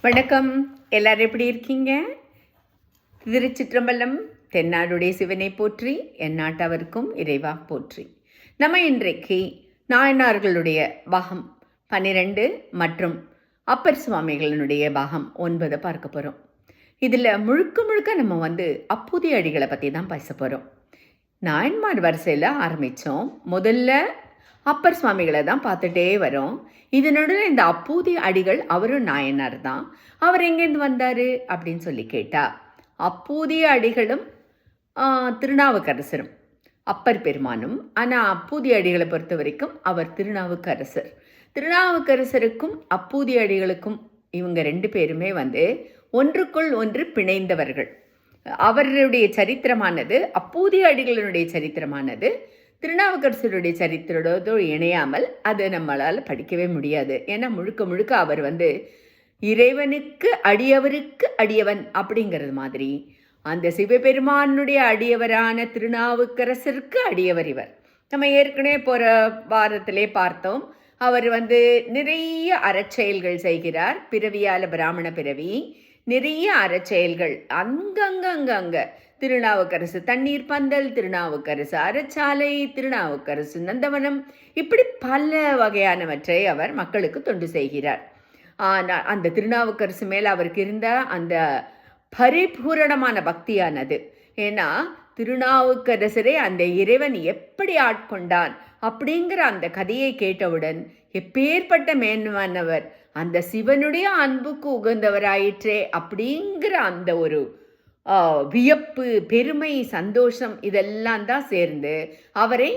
வணக்கம். எல்லாரும் எப்படி இருக்கீங்க? திருச்சிற்றம்பலம். தென்னாடுடைய சிவனை போற்றி, எந்நாட்டவர்க்கும் இறைவா போற்றி. நம்ம இன்றைக்கு நாயனார்களுடைய பாகம் 12 மற்றும் அப்பர் சுவாமிகளினுடைய பாகம் 9 பார்க்க போகிறோம். இதில் முழுக்க முழுக்க நம்ம அப்பூதி அடிகளை பற்றி தான் பேச போகிறோம். நாயன்மார் வரிசையில் ஆரம்பித்தோம். முதல்ல அப்பர் சுவாமிகளை தான் பார்த்துட்டே வரோம். இதனுடன் இந்த அப்பூதி அடிகள் அவரும் நாயனார் தான். அவர் எங்கேருந்து வந்தார் அப்படின்னு சொல்லி கேட்டா, அப்பூதிய அடிகளும் திருநாவுக்கரசரும் அப்பர் பெருமானும். ஆனால் அப்பூதி அடிகளை பொறுத்த வரைக்கும் அவர் திருநாவுக்கரசர். திருநாவுக்கரசருக்கும் அப்பூதி அடிகளுக்கும் இவங்க 2 பேருமே ஒன்றுக்குள் ஒன்று பிணைந்தவர்கள். அவருடைய சரித்திரமானது, அப்பூதி அடிகளினுடைய சரித்திரமானது திருநாவுக்கரசருடைய சரித்திரத்தோடு இணையாமல் அதை நம்மளால் படிக்கவே முடியாது. ஏன்னா முழுக்க முழுக்க அவர் இறைவனுக்கு அடியவருக்கு அடியவன் அப்படிங்கிறது மாதிரி அந்த சிவபெருமானுடைய அடியவரான திருநாவுக்கரசருக்கு அடியவர் இவர். நம்ம ஏற்கனவே போகிற வாரத்திலே பார்த்தோம். அவர் நிறைய அறச்செயல்கள் செய்கிறார். பிறவியால் பிராமண பிறவி, நிறைய அறச்செயல்கள் அங்கங்க திருநாவுக்கரசு தண்ணீர் பந்தல், திருநாவுக்கரசு அறச்சாலை, திருநாவுக்கரசு நந்தவனம், இப்படி பல வகையானவற்றை அவர் மக்களுக்கு தொண்டு செய்கிறார். ஆனால் அந்த திருநாவுக்கரசு மேலே அவருக்கு இருந்த அந்த பரிபூரணமான பக்தியானது, ஏன்னா திருநாவுக்கரசரை அந்த இறைவன் எப்படி ஆட்கொண்டான் அப்படிங்கிற அந்த கதையை கேட்டவுடன் எப்பேற்பட்ட மேன்மானவர், அந்த சிவனுடைய அன்புக்கு உகந்தவராயிற்றே அப்படிங்கிற அந்த ஒரு வியப்பு, பெருமை, சந்தோஷம் இதெல்லாம் தான் சேர்ந்து அவரை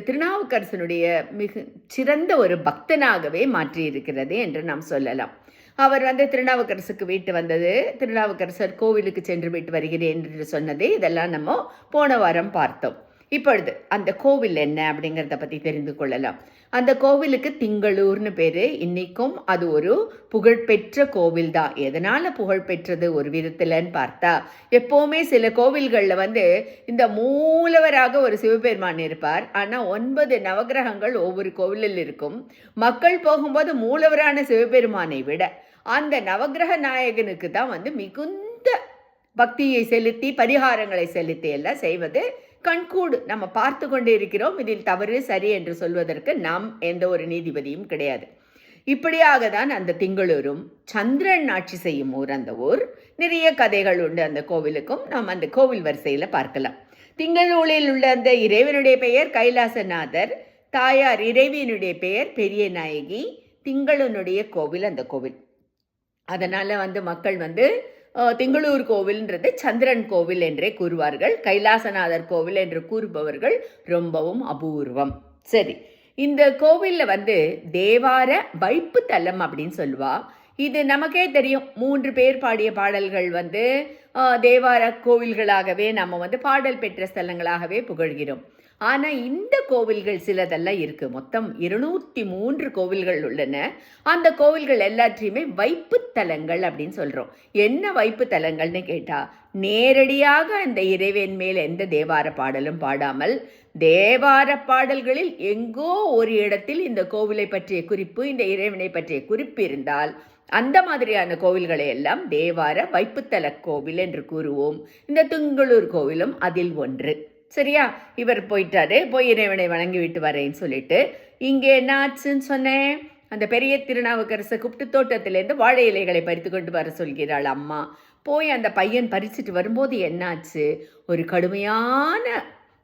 திருநாவுக்கரசனுடைய மிக சிறந்த ஒரு பக்தனாகவே மாற்றியிருக்கிறது என்று நாம் சொல்லலாம். அவர் திருநாவுக்கரசுக்கு வீட்டு வந்தது, திருநாவுக்கரசர் கோவிலுக்கு சென்று விட்டு வருகிறேன் என்று சொன்னது, இதெல்லாம் நம்ம போன வாரம் பார்த்தோம். இப்பொழுது அந்த கோவில் என்ன அப்படிங்கிறத பற்றி தெரிந்து கொள்ளலாம். அந்த கோவிலுக்கு திங்களூர்னு பேர். இன்றைக்கும் அது ஒரு புகழ்பெற்ற கோவில் தான். எதனால் புகழ்பெற்றது ஒரு விதத்தில்னு பார்த்தா, எப்போவுமே சில கோவில்களில் இந்த மூலவராக ஒரு சிவபெருமான் இருப்பார். ஆனால் 9 நவகிரகங்கள் ஒவ்வொரு கோவிலில் இருக்கும். மக்கள் போகும்போது மூலவரான சிவபெருமானை விட அந்த நவகிரக நாயகனுக்கு தான் மிகுந்த பக்தியை செலுத்தி பரிகாரங்களை செலுத்தி எல்லாம் செய்வது கண்கூடு நம்ம பார்த்து கொண்டே இருக்கிறோம். இதில் தவறு சரி என்று சொல்வதற்கு நாம் எந்த ஒரு நீதிபதியும் கிடையாது. இப்படியாக தான் அந்த திங்களூரும் சந்திரன் ஆட்சி செய்யும் ஊர். அந்த ஊர் நிறைய கதைகள் உண்டு அந்த கோவிலுக்கும். நாம் அந்த கோவில் வரிசையில் பார்க்கலாம். திங்களூரில் உள்ள அந்த இறைவனுடைய பெயர் கைலாசநாதர், தாயார் இறைவியினுடைய பெயர் பெரிய நாயகி. திங்களனுடைய கோவில் அந்த கோவில். அதனால் மக்கள் திங்களூர் கோவில்ன்றது சந்திரன் கோவில் என்றே கூறுவார்கள். கைலாசநாதர் கோவில் என்று கூறுபவர்கள் ரொம்பவும் அபூர்வம். சரி, இந்த கோவிலில் தேவார வைப்பு தலம் அப்படின்னு சொல்லுவா. இது நமக்கே தெரியும். 3 பேர் பாடிய பாடல்கள் தேவார கோவில்களாகவே நம்ம பாடல் பெற்ற ஸ்தலங்களாகவே புகழ்கிறோம். ஆனால் இந்த கோவில்கள் சிலதெல்லாம் இருக்குது. மொத்தம் 203 கோவில்கள் உள்ளன. அந்த கோவில்கள் எல்லாத்தையுமே வைப்பு தலங்கள் அப்படின்னு சொல்கிறோம். என்ன வைப்பு தலங்கள்னு கேட்டால், நேரடியாக அந்த இறைவன் மேல் எந்த தேவார பாடலும் பாடாமல், தேவார பாடல்களில் எங்கோ ஒரு இடத்தில் இந்த கோவிலை பற்றிய குறிப்பு, இந்த இறைவனை பற்றிய குறிப்பு இருந்தால் அந்த மாதிரியான கோவில்களை எல்லாம் தேவார வைப்புத்தல கோவில் என்று கூறுவோம். இந்த திங்களூர் கோவிலும் அதில் ஒன்று. சரியா? இவர் போயிட்டாரு, போய் இறைவனை வணங்கி விட்டு வரேன்னு சொல்லிட்டு, இங்கே என்ன ஆச்சுன்னு சொன்னேன், அந்த பெரிய திருநாவுக்கரசை கூப்பிட்டு தோட்டத்திலேருந்து வாழை இலைகளை பறித்து கொண்டு வர சொல்கிறாள் அம்மா. போய் அந்த பையன் பறிச்சுட்டு வரும்போது என்னாச்சு, ஒரு கடுமையான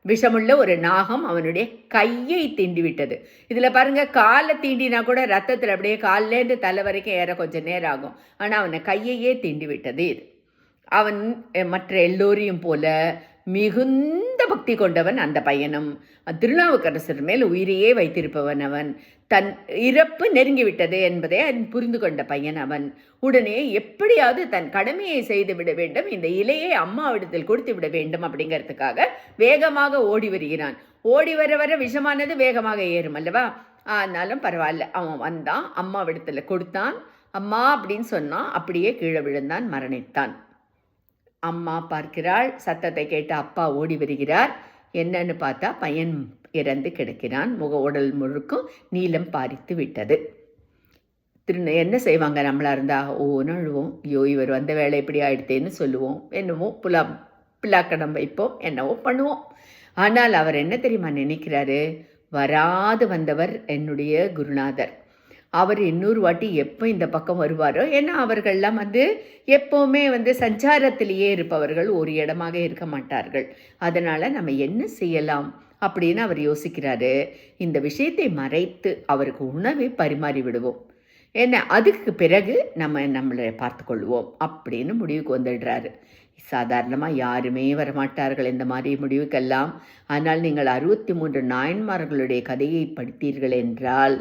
விஷமுள்ள ஒரு நாகம் அவனுடைய கையை தீண்டி விட்டது. இதில் பாருங்கள், காலை தீண்டினா கூட ரத்தத்தில் அப்படியே காலிலேருந்து தலை வரைக்கும் ஏற கொஞ்சம் நேரம் ஆகும். ஆனால் அவனை கையையே தீண்டி விட்டது இது. அவன் மற்ற எல்லோரையும் போல மிகுந்த பக்தி கொண்டவன் அந்த பையனும். திருநாவுக்கரசர் மேல் உயிரையே வைத்திருப்பவன் அவன். தன் இறப்பு நெருங்கிவிட்டது என்பதை புரிந்து கொண்ட பையன் அவன். உடனே எப்படியாவது தன் கடமையை செய்து விட வேண்டும், இந்த இலையை அம்மாவிடத்தில் கொடுத்து விட வேண்டும் அப்படிங்கிறதுக்காக வேகமாக ஓடி வருகிறான். ஓடி வர வர விஷமானது வேகமாக ஏறும் அல்லவா? ஆனாலும் பரவாயில்ல, அவன் வந்தான், அம்மாவிடத்தில் கொடுத்தான். அம்மா அப்படின்னு சொன்னான். அப்படியே கீழே விழுந்தான், மரணித்தான். அம்மா பார்க்கிறாள். சத்தத்தை கேட்டு அப்பா ஓடி வருகிறார். என்னன்னு பார்த்தா பையன் இறந்து கிடக்கிறான். உடல் முழுக்கும் நீலம் பாரித்து விட்டது. என்ன செய்வாங்க நம்மளாக இருந்தால் ஓன்னு அழுவோம். ஐயோ இவர் வந்த வேலை இப்படி ஆயிடுத்தேன்னு சொல்லுவோம். என்னவோ பிள்ளாக்கடம் வைப்போம், என்னவோ பண்ணுவோம். ஆனால் அவர் என்ன தெரியுமா நினைக்கிறாரு, வராது வந்தவர் என்னுடைய குருநாதர். அவர் இன்னொரு வாட்டி எப்போ இந்த பக்கம் வருவாரோ, ஏன்னா அவர்கள்லாம் எப்போவுமே சஞ்சாரத்திலேயே இருப்பவர்கள், ஒரு இடமாக இருக்க மாட்டார்கள். அதனால் நம்ம என்ன செய்யலாம் அப்படின்னு அவர் யோசிக்கிறாரு. இந்த விஷயத்தை மறைத்து அவருக்கு உணவை பரிமாறி விடுவோம், என்ன அதுக்கு பிறகு நம்மளை பார்த்து கொள்வோம் அப்படின்னு முடிவுக்கு வந்துடுறாரு. சாதாரணமாக யாருமே வரமாட்டார்கள் இந்த மாதிரி முடிவுக்கெல்லாம். ஆனால் நீங்கள் 63 நாயன்மார்களுடைய கதையை படித்தீர்கள் என்றால்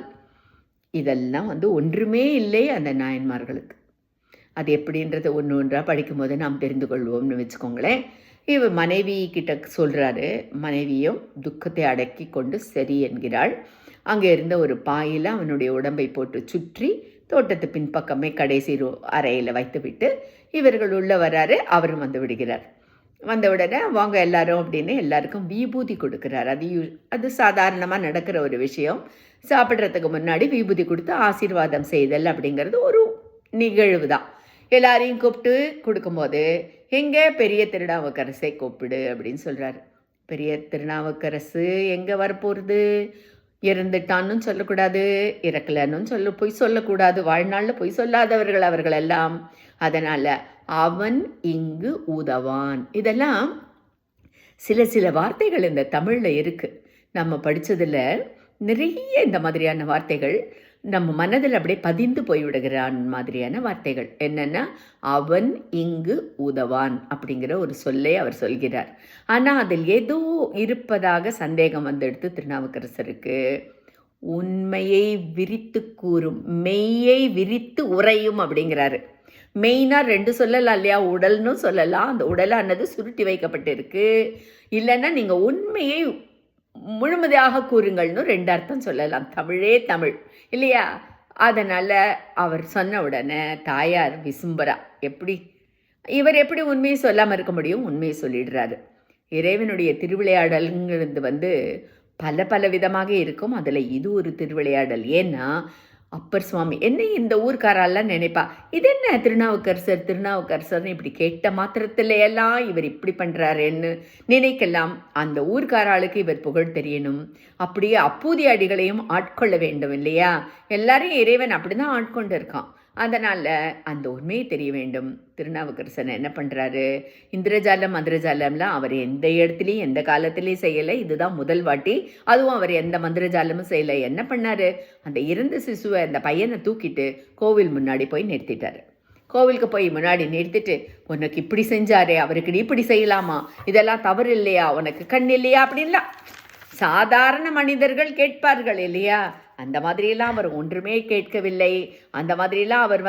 இதெல்லாம் ஒன்றுமே இல்லை அந்த நாயன்மார்களுக்கு. அது எப்படின்றது ஒன்று ஒன்றாக படிக்கும்போது நாம் தெரிந்து கொள்வோம்னு வச்சுக்கோங்களேன். இவர் மனைவி கிட்ட சொல்கிறாரு. மனைவியும் துக்கத்தை அடக்கி கொண்டு சரி என்கிறாள். அங்கே இருந்த ஒரு பாயில் அவனுடைய உடம்பை போட்டு சுற்றி தோட்டத்து பின்பக்கமே கடைசி அறையில் வைத்துவிட்டு இவர்கள் உள்ளே வராரு. அவரும் வந்து விடுகிறார். வந்த உடனே வாங்க எல்லாரும் அப்படின்னு எல்லாருக்கும் விபூதி கொடுக்குறார். அது சாதாரணமாக நடக்கிற ஒரு விஷயம். சாப்பிட்றதுக்கு முன்னாடி விபூதி கொடுத்து ஆசீர்வாதம் செய்தல் அப்படிங்கிறது ஒரு நிகழ்வு தான். எல்லாரையும் கூப்பிட்டு கொடுக்கும்போது எங்கே பெரிய திருநாவுக்கரசை கூப்பிடு அப்படின்னு சொல்கிறாரு. பெரிய திருநாவுக்கரசு எங்கே வரப்போகிறது? இறந்துட்டான்னு சொல்லக்கூடாது, இறக்கலன்னு பொய் சொல்லக்கூடாது. வாழ்நாளில் பொய் சொல்லாதவர்கள் அவர்கள் எல்லாம். அதனால் அவன் இங்கு உதவான். இதெல்லாம் சில வார்த்தைகள் இந்த தமிழில் இருக்குது. நம்ம படித்ததில் நிறைய இந்த மாதிரியான வார்த்தைகள் நம்ம மனதில் அப்படியே பதிந்து போய்விடுகிறான் மாதிரியான வார்த்தைகள். என்னென்னா அவன் இங்கு உதவான் அப்படிங்கிற ஒரு சொல்லை அவர் சொல்கிறார். ஆனால் அதில் ஏதோ இருப்பதாக சந்தேகம் எடுத்து திருநாவுக்கரசருக்கு. உண்மையை விரித்து கூறும், மெய்யை விரித்து உரையும் அப்படிங்கிறாரு. மெயினாக 2 சொல்லலாம் இல்லையா? உடல்னு சொல்லலாம். அந்த உடலானது சுருட்டி வைக்கப்பட்டிருக்கு. இல்லைன்னா நீங்கள் உண்மையை முழுமையாக கூறுங்கள்னு 2 அர்த்தம் சொல்லலாம். தமிழே தமிழ் இல்லையா? அதனால் அவர் சொன்ன உடனே தாயார் விசும்பரா. இவர் எப்படி உண்மையை சொல்லாமல் இருக்க முடியும்? உண்மையை சொல்லிடுறாரு. இறைவனுடைய திருவிளையாடல்ங்கிறது பல விதமாக இருக்கும். அதில் இது ஒரு திருவிளையாடல். ஏன்னா அப்பர் சுவாமி என்ன இந்த ஊர்க்காரெல்லாம் நினைப்பா, இது என்ன திருநாவுக்கரசர்னு இப்படி கேட்ட மாத்திரத்தில் எல்லாம் இவர் இப்படி பண்ணுறாருன்னு நினைக்கலாம். அந்த ஊர்க்காராளுக்கு இவர் புகழ் தெரியணும். அப்படியே அப்பூதி அடிகளையும் ஆட்கொள்ள வேண்டும் இல்லையா? எல்லாரையும் இறைவன் அப்படி தான் ஆட்கொண்டு இருக்கான். அதனால் அந்த உண்மையை தெரிய வேண்டும். திருநாவுக்கரசன் என்ன பண்ணுறாரு? இந்திரஜாலம் மந்திரஜாலம்லாம் அவர் எந்த இடத்துலையும் எந்த காலத்துலேயும் செய்யலை. இதுதான் முதல் வாட்டி. அதுவும் அவர் எந்த மந்திரஜாலமும் செய்யலை. என்ன பண்ணார்? அந்த இறந்த சிசுவை அந்த பையனை தூக்கிட்டு கோவில் முன்னாடி போய் நிறுத்திட்டார். கோவிலுக்கு போய் முன்னாடி நிறுத்திட்டு, உனக்கு இப்படி செஞ்சாரே, அவருக்கு இப்படி செய்யலாமா? இதெல்லாம் தவறு இல்லையா? உனக்கு கண் இல்லையா? அப்படின்லாம் சாதாரண மனிதர்கள் கேட்பார்கள் இல்லையா? அந்த மாதிரியெல்லாம் அவர் ஒன்றுமே கேட்கவில்லை. அந்த மாதிரியெல்லாம் அவர்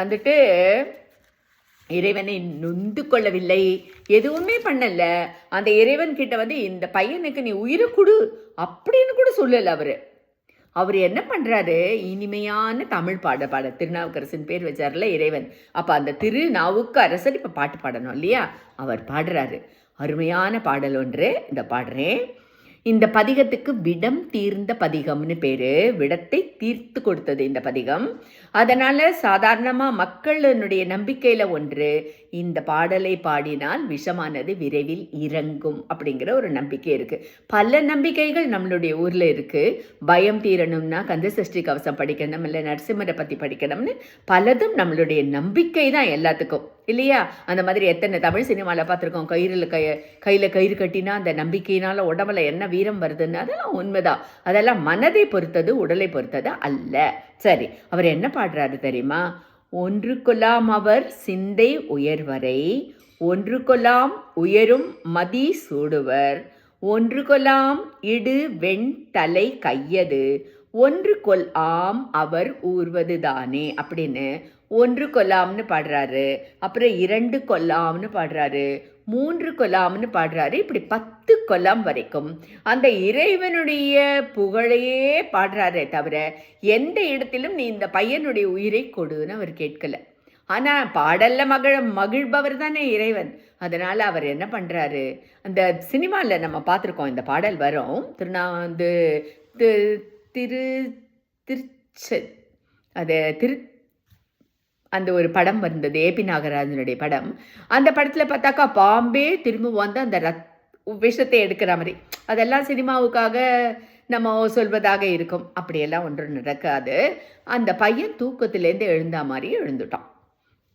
இறைவனை நொந்து கொள்ளவில்லை. எதுவுமே பண்ணல. அந்த இறைவன் கிட்ட இந்த பையனுக்கு நீ உயிரை கொடு அப்படின்னு கூட சொல்லலை. அவர் என்ன பண்ணுறாரு? இனிமையான தமிழ் பாட திருநாவுக்கரசன் பேர் வச்சார்ல இறைவன். அப்போ அந்த திருநாவுக்கரசர் இப்போ பாட்டு பாடணும் இல்லையா? அவர் பாடுறாரு. அருமையான பாடல் ஒன்று இந்த பாடுறேன். இந்த பதிகத்துக்கு விடம் தீர்ந்த பதிகம்னு பேர். விடத்தை தீர்த்து கொடுத்தது இந்த பதிகம். அதனால் சாதாரணமாக மக்களுடைய நம்பிக்கையில் ஒன்று, இந்த பாடலை பாடினால் விஷமானது விரைவில் இறங்கும் அப்படிங்கிற ஒரு நம்பிக்கை இருக்குது. பல நம்பிக்கைகள் நம்மளுடைய ஊரில் இருக்குது. பயம் தீரணும்னா கந்தசஷ்டி கவசம் படிக்கணும், இல்லை நரசிம்மரை பற்றி படிக்கணும்னு பலதும் நம்மளுடைய நம்பிக்கை தான் எல்லாத்துக்கும் இல்லையா? அந்த மாதிரி எத்தனை தமிழ் சினிமாவில் பார்த்துருக்கோம். கையில் கயிறு கட்டினா அந்த நம்பிக்கையினால் உடம்புல என்ன வீரம் வருதுன்னு. அதெல்லாம் உண்மைதான். அதெல்லாம் மனதை பொறுத்தது, உடலை பொறுத்தது அல்ல. சரி, அவர் என்ன பாடுறாரு தெரியுமா? ஒன்று கொலாம் அவர் சிந்தை உயர்வரை, ஒன்று கொலாம் உயரும் மதி சூடுவர், ஒன்று கொலாம் இடு வெண் தலை கையது, ஒன்று கொல் ஆம் அவர் ஊர்வது தானே அப்படின்னு ஒன்று கொல்லாம்னு பாடுறாரு. அப்புறம் 2 கொல்லாம்னு பாடுறாரு, 3 கொல்லாம்னு பாடுறாரு. இப்படி 10 கொல்லாம் வரைக்கும் அந்த இறைவனுடைய புகழையே பாடுறாரே தவிர எந்த இடத்திலும் நீ இந்த பையனுடைய உயிரை கொடுன்னு அவர் கேட்கல. ஆனால் பாடல்ல மகிழ்பவர் தானே இறைவன். அதனால் அவர் என்ன பண்ணுறாரு? அந்த சினிமாவில் நம்ம பார்த்துருக்கோம், இந்த பாடல் வரும். அது அந்த ஒரு படம் வந்தது, ஏபி நாகராஜனுடைய படம். அந்த படத்தில் பார்த்தாக்கா பாம்பே திரும்ப வந்து அந்த விஷத்தை எடுக்கிற மாதிரி, அதெல்லாம் சினிமாவுக்காக நம்ம சொல்வதாக இருக்கும். அப்படியெல்லாம் ஒன்றும் நடக்காது. அந்த பையன் தூக்கத்திலேருந்து எழுந்த மாதிரி எழுந்துட்டான்.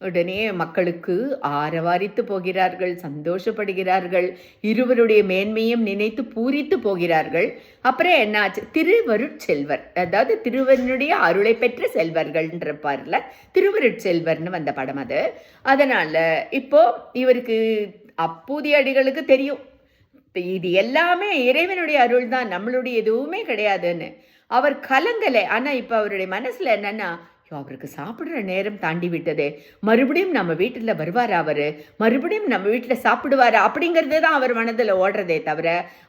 உடனே மக்களுக்கு ஆரவாரித்து போகிறார்கள், சந்தோஷப்படுகிறார்கள், இருவருடைய மேன்மையும் நினைத்து பூரித்து போகிறார்கள். அப்புறம் என்னாச்சு, திருவருட்செல்வர், அதாவது திருவனுடைய அருளை பெற்ற செல்வர்கள்ன்றப்பார்ல திருவருட்செல்வர்னு வந்த படம் அது. அதனால் இப்போ இவருக்கு அப்பூதிய அடிகளுக்கு தெரியும் இது எல்லாமே இறைவனுடைய அருள் தான், நம்மளுடைய எதுவுமே கிடையாதுன்னு. அவர் கலங்கலை. ஆனால் இப்போ அவருடைய மனசில் என்னென்னா, அவருக்கு சாப்பிட்ற நேரம் தாண்டி விட்டது, மறுபடியும் நம்ம வீட்டில் வருவாரா, அவர் மறுபடியும் நம்ம வீட்டில் சாப்பிடுவாரா அப்படிங்கிறது தான் அவர் மனதில் ஓடுறதே தவிர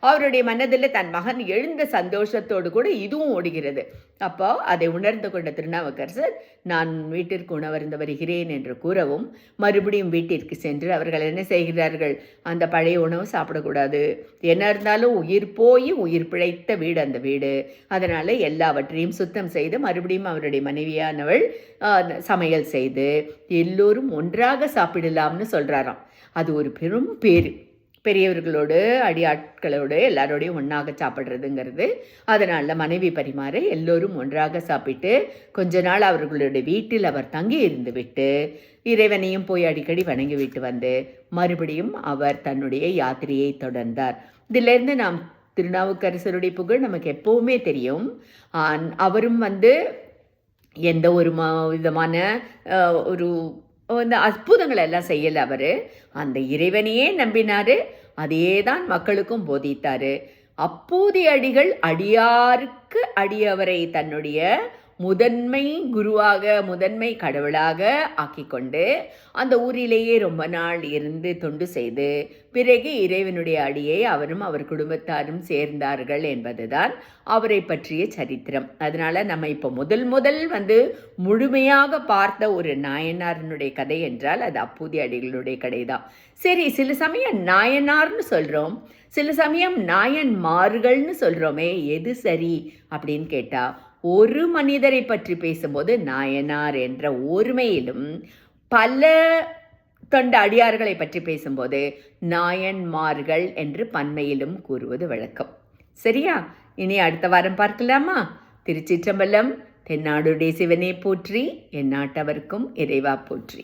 அவருடைய மனதில் தன் மகன் எழுந்த சந்தோஷத்தோடு கூட இதுவும் ஓடுகிறது. அப்போ அதை உணர்ந்து கொண்ட திருநாவுக்கரசர், நான் வீட்டிற்கு உணவருந்து வருகிறேன் என்று கூறவும் மறுபடியும் வீட்டிற்கு சென்று அவர்கள் என்ன செய்கிறார்கள், அந்த பழைய உணவு சாப்பிடக்கூடாது, என்ன இருந்தாலும் உயிர் போய் உயிர் பிழைத்த வீடு அந்த வீடு, அதனால் எல்லாவற்றையும் சுத்தம் செய்து மறுபடியும் அவருடைய மனைவியான சமையல் செய்து எல்லோரும் ஒன்றாக சாப்பிடலாம்னு சொல்றாராம். அது ஒரு பெரும் பேரு, பெரியவர்களோடு அடியாட்களோடு எல்லாரோடையும் ஒன்றாக சாப்பிட்றதுங்கிறது. அதனால் மனைவி பரிமாற எல்லோரும் ஒன்றாக சாப்பிட்டு கொஞ்ச நாள் அவர்களுடைய வீட்டில் அவர் தங்கி இருந்து விட்டு இறைவனையும் போய் அடிக்கடி வணங்கி விட்டு வந்து மறுபடியும் அவர் தன்னுடைய யாத்திரையை தொடர்ந்தார். இதிலிருந்து நாம் திருநாவுக்கரசருடைய புகழ் நமக்கு எப்பவுமே தெரியும். அவரும் வந்து எந்த ஒரு விதமான ஒரு இந்த அற்புதங்களை எல்லாம் செய்யலை. அவர் அந்த இறைவனையே நம்பினார், அதே தான் மக்களுக்கும் போதித்தார். அப்பூதி அடிகள் அடியாருக்கு அடியவரை தன்னுடைய முதன்மை குருவாக முதன்மை கடவுளாக ஆக்கிக்கொண்டு அந்த ஊரிலேயே ரொம்ப நாள் இருந்து தொண்டு செய்து பிறகு இறைவனுடைய அடியை அவரும் அவர் குடும்பத்தாரும் சேர்ந்தார்கள் என்பதுதான் அவரை பற்றிய சரித்திரம். அதனால் நம்ம இப்போ முதல் வந்து முழுமையாக பார்த்த ஒரு நாயனாரினுடைய கதை என்றால் அது அப்பூதி அடிகளுடைய கதை தான். சரி, சில சமயம் நாயனார்னு சொல்கிறோம், சில சமயம் நாயன்மார்கள்னு சொல்கிறோமே, எது சரி அப்படின்னு கேட்டால், ஒரு மனிதரை பற்றி பேசும்போது நாயனார் என்ற ஒருமையிலும், பல தொண்ட அடியார்களை பற்றி பேசும்போது நாயன்மார்கள் என்று பன்மையிலும் கூறுவது வழக்கம். சரியா? இனி அடுத்த வாரம் பார்க்கலாமா? திருச்சிற்றம்பலம். தென்னாடுடைய சிவனே போற்றி, எந்நாட்டவர்க்கும் இறைவா போற்றி.